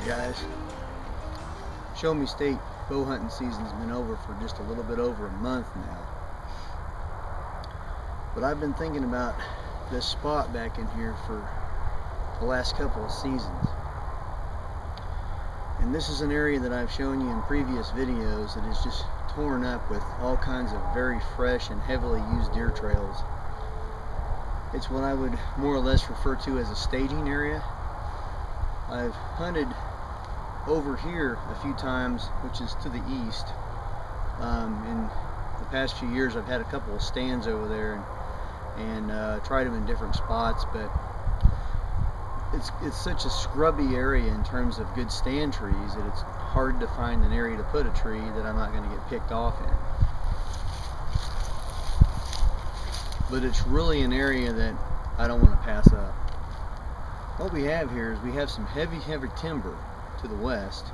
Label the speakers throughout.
Speaker 1: Alright guys, Show Me State bow hunting season's been over for just a little bit over a month now. But I've been thinking about this spot back in here for the last couple of seasons. And this is an area that I've shown you in previous videos that is just torn up with all kinds of very fresh and heavily used deer trails. It's what I would more or less refer to as a staging area. I've hunted over here a few times, which is to the east. In the past few years I've had a couple of stands over there and tried them in different spots, but it's such a scrubby area in terms of good stand trees that it's hard to find an area to put a tree that I'm not going to get picked off in. But it's really an area that I don't want to pass up. What we have here is we have some heavy timber to the west,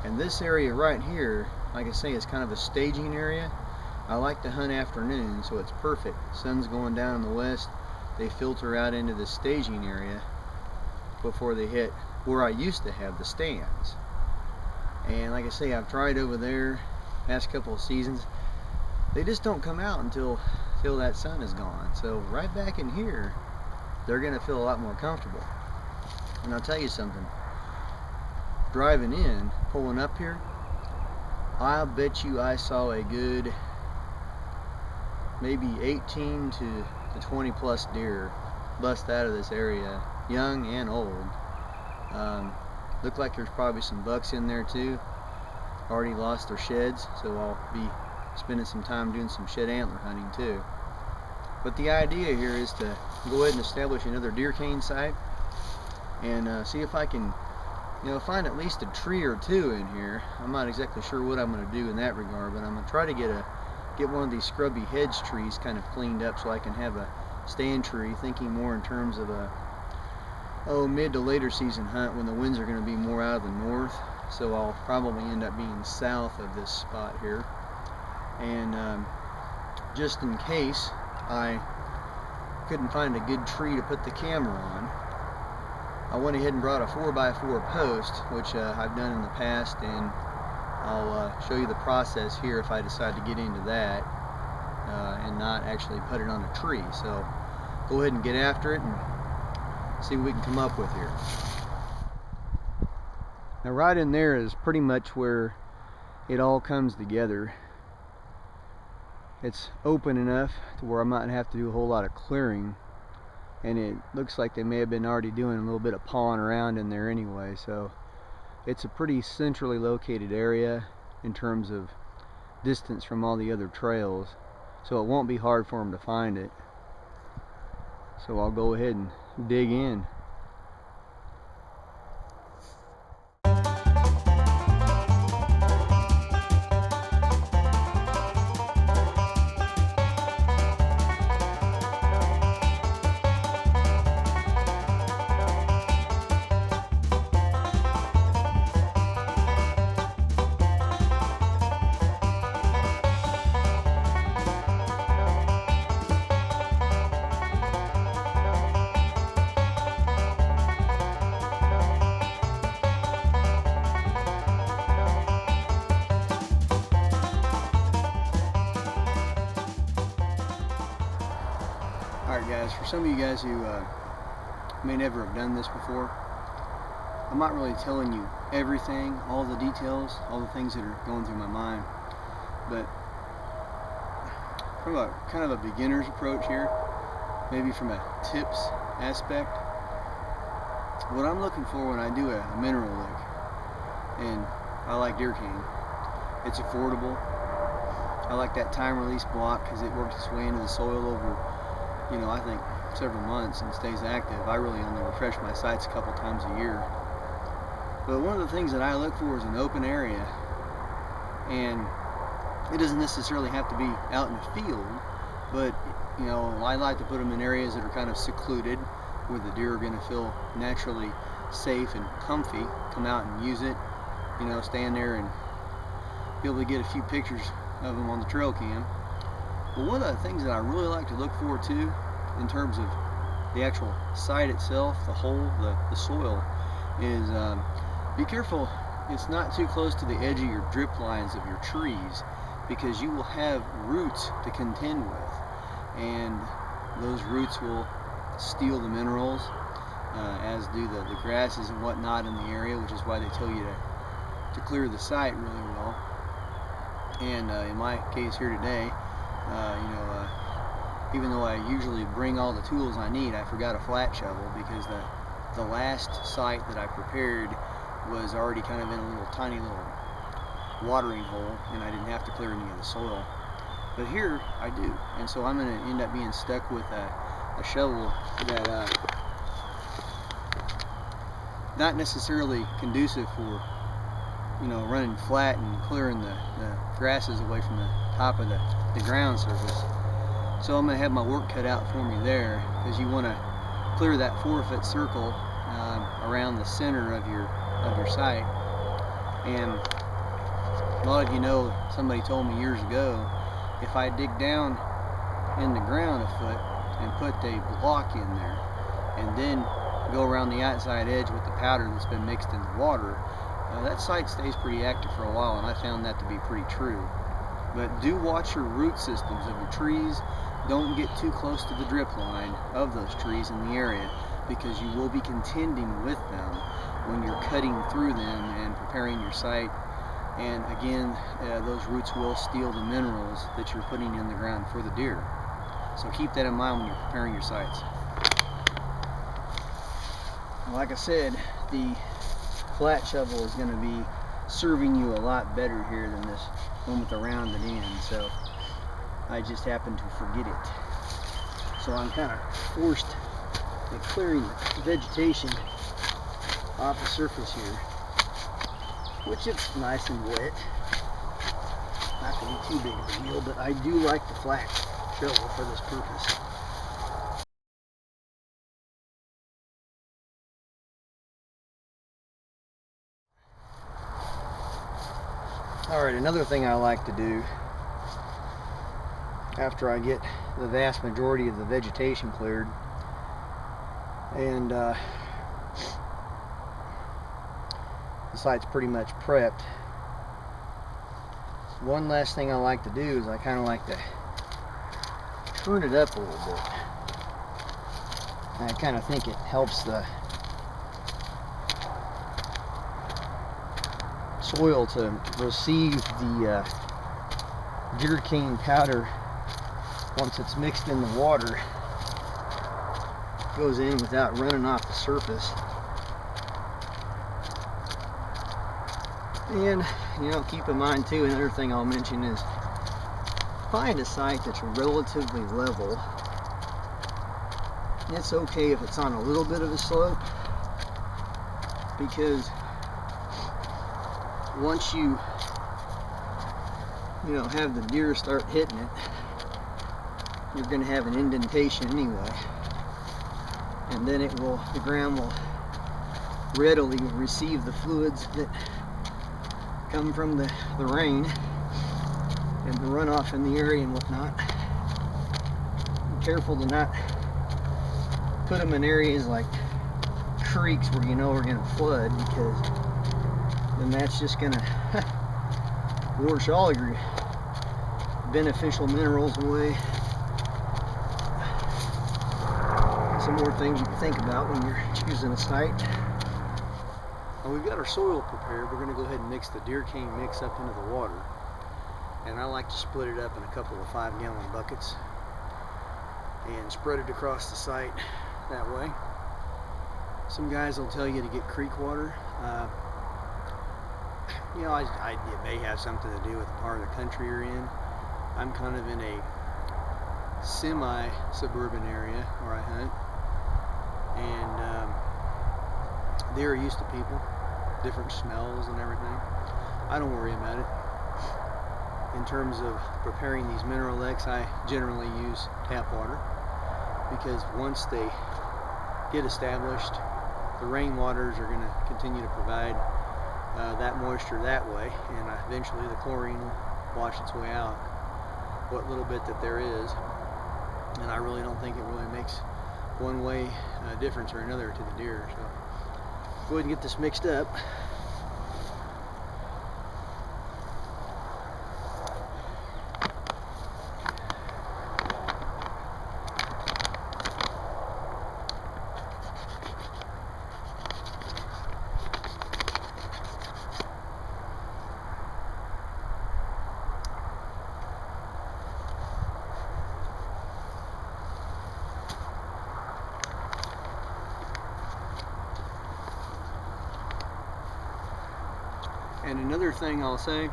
Speaker 1: and this area right here, like I say, is kind of a staging area. I like to hunt afternoon, so it's perfect. Sun's going down in the west, they filter out into the staging area before they hit where I used to have the stands. And like I say, I've tried over there past couple of seasons. They just don't come out until that sun is gone. So right back in here, they're gonna feel a lot more comfortable. And I'll tell you something, driving in, pulling up here, I'll bet you I saw a good maybe 18 to 20 plus deer bust out of this area, young and old. Look like there's probably some bucks in there too. Already lost their sheds, so I'll be spending some time doing some shed antler hunting too. But the idea here is to go ahead and establish another deer cane site and see if I can, find at least a tree or two in here. I'm not exactly sure what I'm going to do in that regard, but I'm going to try to get one of these scrubby hedge trees kind of cleaned up so I can have a stand tree, thinking more in terms of a mid to later season hunt when the winds are going to be more out of the north. So I'll probably end up being south of this spot here. And just in case I couldn't find a good tree to put the camera on, I went ahead and brought a 4x4 post, which I've done in the past, and I'll show you the process here if I decide to get into that and not actually put it on a tree. So go ahead and get after it and see what we can come up with here. Now right in there is pretty much where it all comes together. It's open enough to where I might have to do a whole lot of clearing, and it looks like they may have been already doing a little bit of pawing around in there anyway, so it's a pretty centrally located area in terms of distance from all the other trails, so it won't be hard for them to find it. So I'll go ahead and dig in. Alright guys, for some of you guys who may never have done this before, I'm not really telling you everything, all the details, all the things that are going through my mind, but from a kind of a beginner's approach here, maybe from a tips aspect, what I'm looking for when I do a mineral lick, and I like deer cane, it's affordable. I like that time release block because it works its way into the soil over, I think several months and stays active. I really only refresh my sights a couple times a year. But one of the things that I look for is an open area, and it doesn't necessarily have to be out in the field, but I like to put them in areas that are kind of secluded where the deer are going to feel naturally safe and comfy, come out and use it, stand there and be able to get a few pictures of them on the trail cam. But one of the things that I really like to look for too, in terms of the actual site itself, the hole, the soil, is Be careful it's not too close to the edge of your drip lines of your trees, because you will have roots to contend with, and those roots will steal the minerals, as do the grasses and whatnot in the area, which is why they tell you to clear the site really well. And in my case here today, even though I usually bring all the tools I need, I forgot a flat shovel, because the last site that I prepared was already kind of in a tiny little watering hole, and I didn't have to clear any of the soil. But here I do, and so I'm going to end up being stuck with a shovel that not necessarily conducive for running flat and clearing the grasses away from the top of the ground surface. So I'm going to have my work cut out for me there, because you want to clear that 4-foot circle around the center of your site. And a lot of you know, somebody told me years ago, if I dig down in the ground a foot and put a block in there and then go around the outside edge with the powder that's been mixed in the water, that site stays pretty active for a while, and I found that to be pretty true. But do watch your root systems of your trees. Don't get too close to the drip line of those trees in the area, because you will be contending with them when you're cutting through them and preparing your site. And again, those roots will steal the minerals that you're putting in the ground for the deer. So keep that in mind when you're preparing your sites. Like I said, the flat shovel is going to be serving you a lot better here than this one with the rounded end, so I just happened to forget it. So I'm kind of forced at clearing the vegetation off the surface here, which it's nice and wet. Not going to be too big of a deal, but I do like the flat shovel for this purpose. Alright, another thing I like to do after I get the vast majority of the vegetation cleared and the site's pretty much prepped, one last thing I like to do is I kind of like to turn it up a little bit. I kind of think it helps the soil to receive the deer cane powder once it's mixed in the water. It goes in without running off the surface. And keep in mind too, another thing I'll mention is find a site that's relatively level. It's okay if it's on a little bit of a slope, because once you have the deer start hitting it, you're going to have an indentation anyway, and then the ground will readily receive the fluids that come from the rain and the runoff in the area and whatnot. Be careful to not put them in areas like creeks where we're going to flood, because then that's just going to wash all your beneficial minerals away. Some more things you can think about when you're choosing a site. Well, we've got our soil prepared. We're going to go ahead and mix the deer cane mix up into the water. And I like to split it up in a couple of 5-gallon buckets and spread it across the site that way. Some guys will tell you to get creek water. It may have something to do with the part of the country you're in. I'm kind of in a semi-suburban area where I hunt, and deer are used to people, different smells and everything. I don't worry about it. In terms of preparing these mineral licks, I generally use tap water, because once they get established, the rainwaters are going to continue to provide that moisture that way, and eventually the chlorine will wash its way out, what little bit that there is. And I really don't think it really makes one way difference or another to the deer. So go ahead and get this mixed up. And another thing I'll say,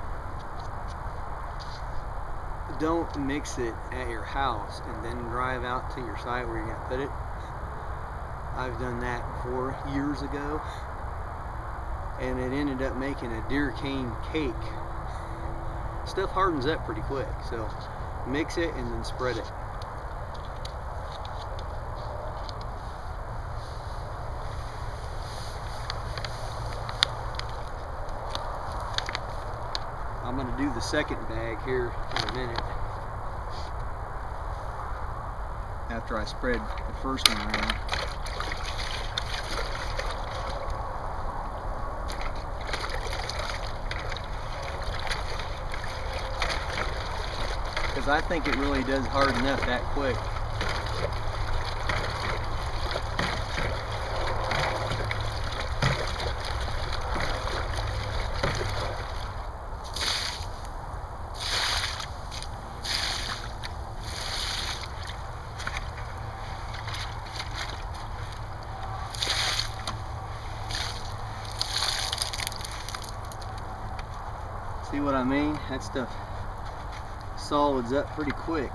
Speaker 1: don't mix it at your house and then drive out to your site where you're going to put it. I've done that before years ago, and it ended up making a deer cane cake. Stuff hardens up pretty quick, so mix it and then spread it. I'm going to do the second bag here in a minute after I spread the first one around. Because I think it really does harden up that quick. See what I mean? That stuff solids up pretty quick.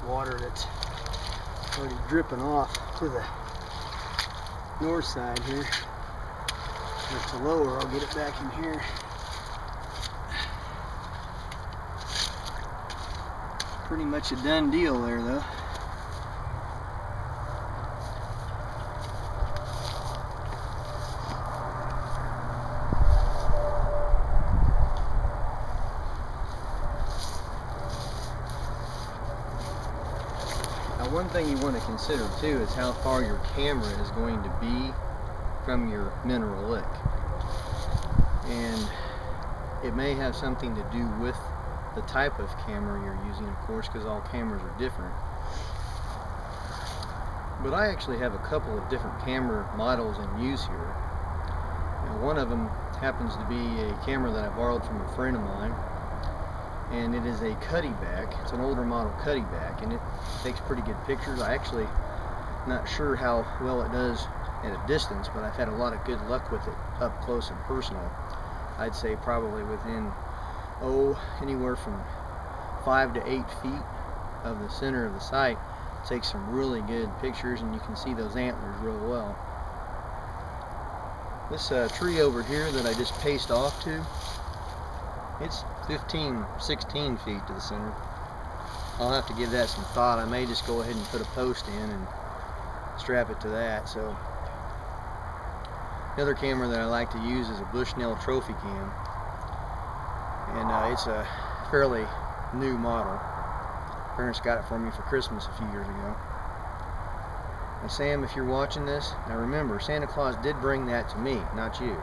Speaker 1: Water that's already dripping off to the north side here. Or to lower, I'll get it back in here. Pretty much a done deal there though. One thing you want to consider too is how far your camera is going to be from your mineral lick, and it may have something to do with the type of camera you're using, of course, because all cameras are different. But I actually have a couple of different camera models in use here. Now, one of them happens to be a camera that I borrowed from a friend of mine, and it is a cutty back. It's an older model cutty back, and it takes pretty good pictures. I actually not sure how well it does at a distance, but I've had a lot of good luck with it up close and personal. I'd say probably within anywhere from 5 to 8 feet of the center of the site. It takes some really good pictures, and you can see those antlers real well. This tree over here that I just paced off to, it's 15, 16 feet to the center. I'll have to give that some thought. I may just go ahead and put a post in and strap it to that. So the other camera that I like to use is a Bushnell Trophy Cam, and it's a fairly new model. Parents got it for me for Christmas a few years ago. Now Sam, if you're watching this, now remember, Santa Claus did bring that to me, not you.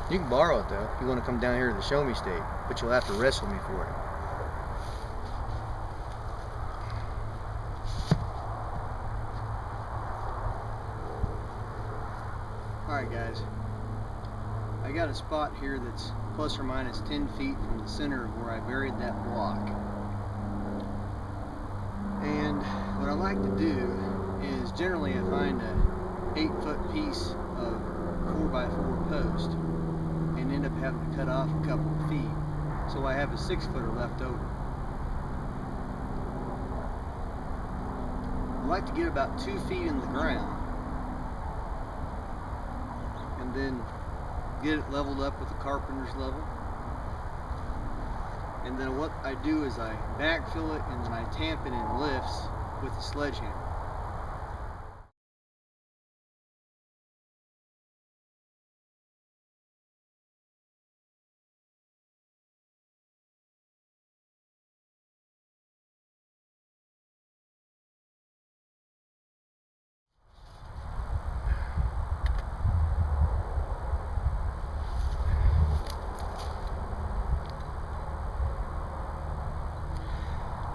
Speaker 1: You can borrow it though, if you want to come down here to the Show Me State, but you'll have to wrestle me for it. Alright guys, I got a spot here that's plus or minus 10 feet from the center of where I buried that block. And what I like to do is generally I find a 8-foot piece of 4x4 post and end up having to cut off a couple of feet, so I have a 6-footer left over. I like to get about 2 feet in the ground and then get it leveled up with a carpenter's level. And then what I do is I backfill it and then I tamp it in lifts with a sledgehammer.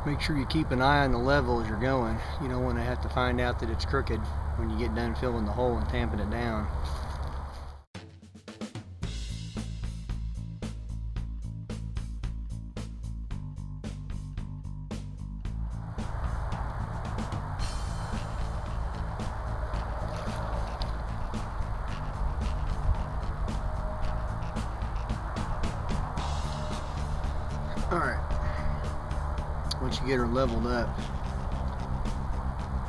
Speaker 1: Make sure you keep an eye on the level as you're going. You don't want to have to find out that it's crooked when you get done filling the hole and tamping it down. Alright, once you get her leveled up,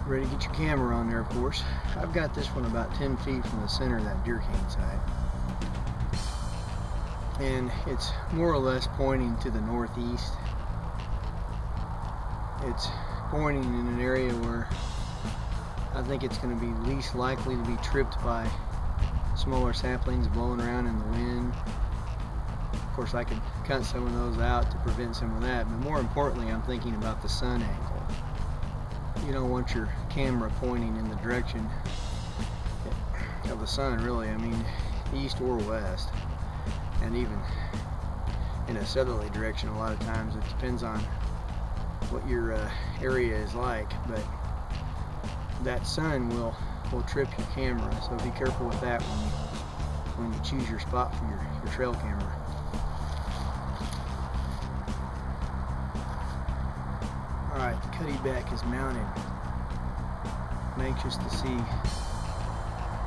Speaker 1: ready to get your camera on there, of course. I've got this one about 10 feet from the center of that deer cane site. And it's more or less pointing to the northeast. It's pointing in an area where I think it's going to be least likely to be tripped by smaller saplings blowing around in the wind. Of course, I could cut some of those out to prevent some of that, but more importantly, I'm thinking about the sun angle. You don't want your camera pointing in the direction of the sun, really. I mean, east or west, and even in a southerly direction a lot of times. It depends on what your area is like, but that sun will trip your camera, so be careful with that when you choose your spot for your trail camera. Alright, the cuddy back is mounted. I'm anxious to see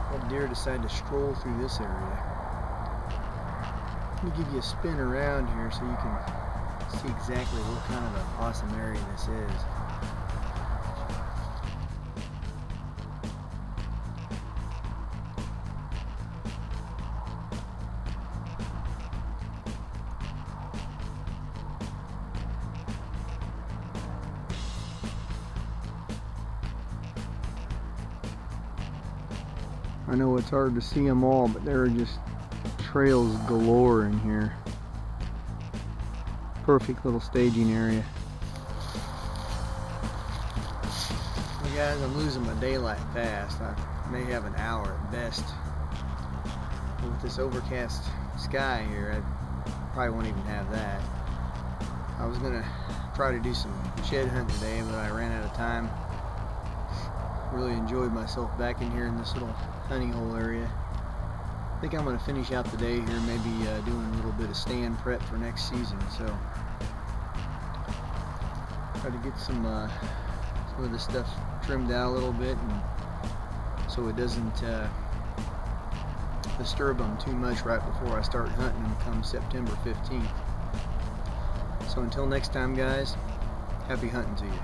Speaker 1: what deer decide to stroll through this area. Let me give you a spin around here so you can see exactly what kind of an awesome area this is. I know it's hard to see them all, but there are just trails galore in here. Perfect little staging area. Well guys, I'm losing my daylight fast. I may have an hour at best. With this overcast sky here, I probably won't even have that. I was gonna try to do some shed hunt today, but I ran out of time. Really enjoyed myself back in here in this little hunting hole area. I think I'm going to finish out the day here, maybe doing a little bit of stand prep for next season. So try to get some of this stuff trimmed out a little bit, and so it doesn't disturb them too much right before I start hunting them come September 15th. So until next time guys, happy hunting to you.